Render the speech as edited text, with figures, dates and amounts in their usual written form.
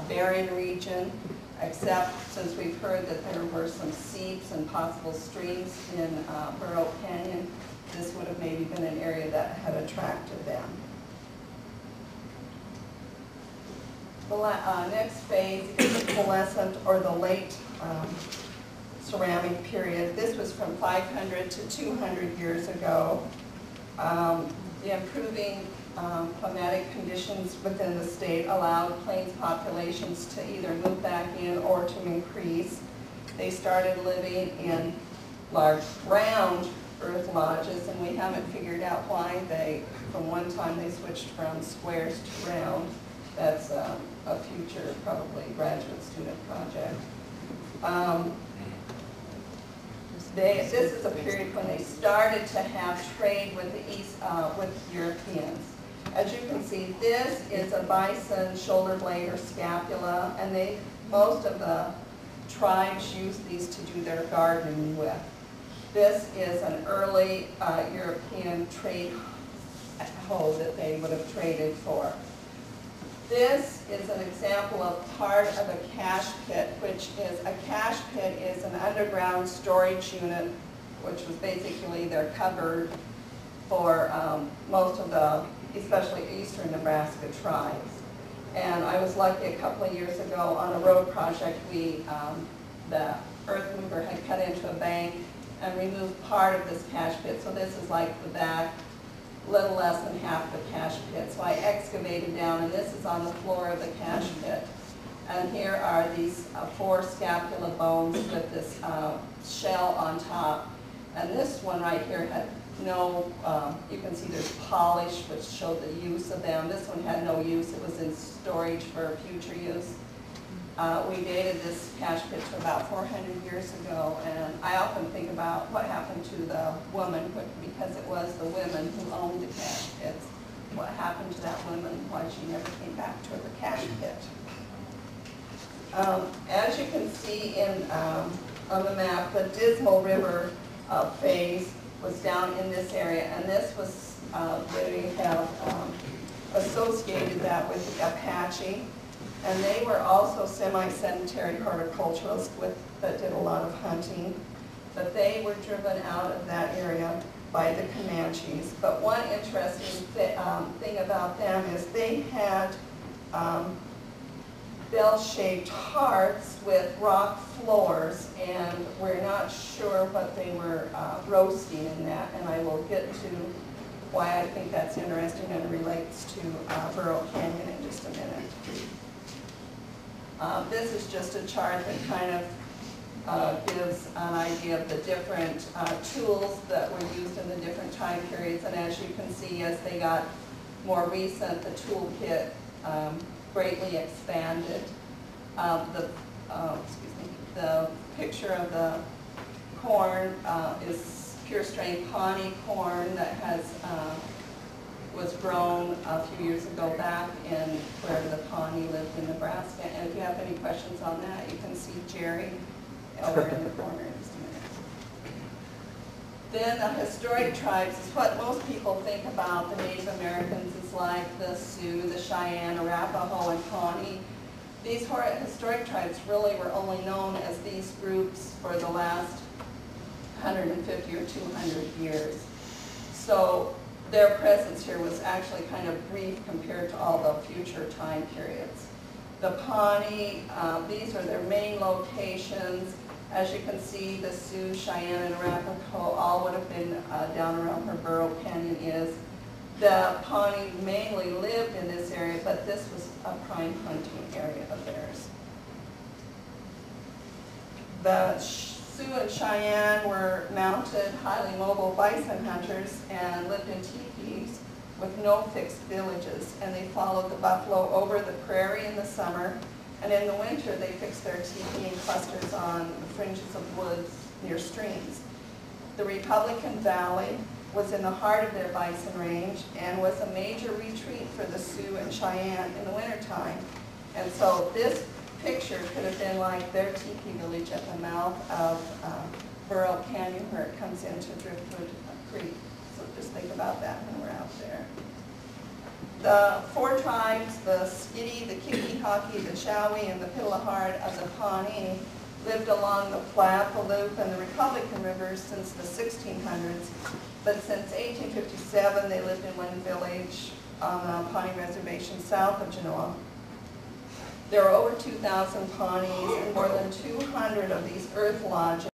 barren region, except since we've heard that there were some seeps and possible streams in Burr Canyon, this would have maybe been an area that had attracted them. The next phase is the coalescent or the late ceramic period. This was from 500 to 200 years ago. The improving climatic conditions within the state allowed plains populations to either move back in or to increase. They started living in large round earth lodges, and we haven't figured out why from one time they switched from squares to round. That's a future, probably, graduate student project. This is a period when they started to have trade with the with Europeans. As you can see, this is a bison shoulder blade or scapula, and most of the tribes use these to do their gardening with. This is an early European trade hoe that they would have traded for. This is an example of part of a cache pit, which is a cache pit is an underground storage unit, which was basically their cupboard for most of the, especially eastern Nebraska tribes. And I was lucky a couple of years ago on a road project, the earth mover had cut into a bank and removed part of this cache pit. So this is like the back, little less than half the cache pit. So I excavated down, and this is on the floor of the cache pit. And here are these 4 scapula bones with this shell on top. And this one right here had no, you can see there's polish, which showed the use of them. This one had no use. It was in storage for future use. We dated this cache pit to about 400 years ago, and I often think about what happened to the woman, because it was the women who owned the cache pits. What happened to that woman, why she never came back to the cache pit. As you can see on the map, the Dismal River phase was down in this area, and this was, they have associated that with the Apache. And they were also semi-sedentary horticulturalists that did a lot of hunting. But they were driven out of that area by the Comanches. But one interesting thing about them is they had bell-shaped hearths with rock floors, and we're not sure what they were roasting in that, and I will get to why I think that's interesting and relates to Burr Canyon in just a minute. This is just a chart that kind of gives an idea of the different tools that were used in the different time periods, and as you can see, as they got more recent, the toolkit greatly expanded. The picture of the corn is pure strain Pawnee corn that was grown a few years ago back in where the Pawnee lived in Nebraska. And if you have any questions on that, you can see Jerry over in the corner in just a minute. Then the historic tribes is what most people think about the Native Americans is like the Sioux, the Cheyenne, Arapaho, and Pawnee. These historic tribes really were only known as these groups for the last 150 or 200 years. So their presence here was actually kind of brief compared to all the future time periods. The Pawnee, these are their main locations. As you can see, the Sioux, Cheyenne, and Arapaho all would have been down around where Burr Canyon is. The Pawnee mainly lived in this area, but this was a prime hunting area of theirs. The Sioux and Cheyenne were mounted, highly mobile bison hunters and lived in teepees with no fixed villages, and they followed the buffalo over the prairie in the summer, and in the winter they fixed their teepee in clusters on the fringes of woods near streams. The Republican Valley was in the heart of their bison range and was a major retreat for the Sioux and Cheyenne in the wintertime. And so this picture could have been like their teepee village at the mouth of Burr Canyon where it comes into Driftwood Creek. So just think about that when we're out there. The 4 tribes, the Skiddy, the Kickie, Winnipesaukee, the Chowee, and the Pillahard of the Pawnee lived along the Platte, the Loop, and the Republican rivers since the 1600s. But since 1857, they lived in one village on the Pawnee Reservation south of Genoa. There are over 2,000 Pawnees, and more than 200 of these earth lodges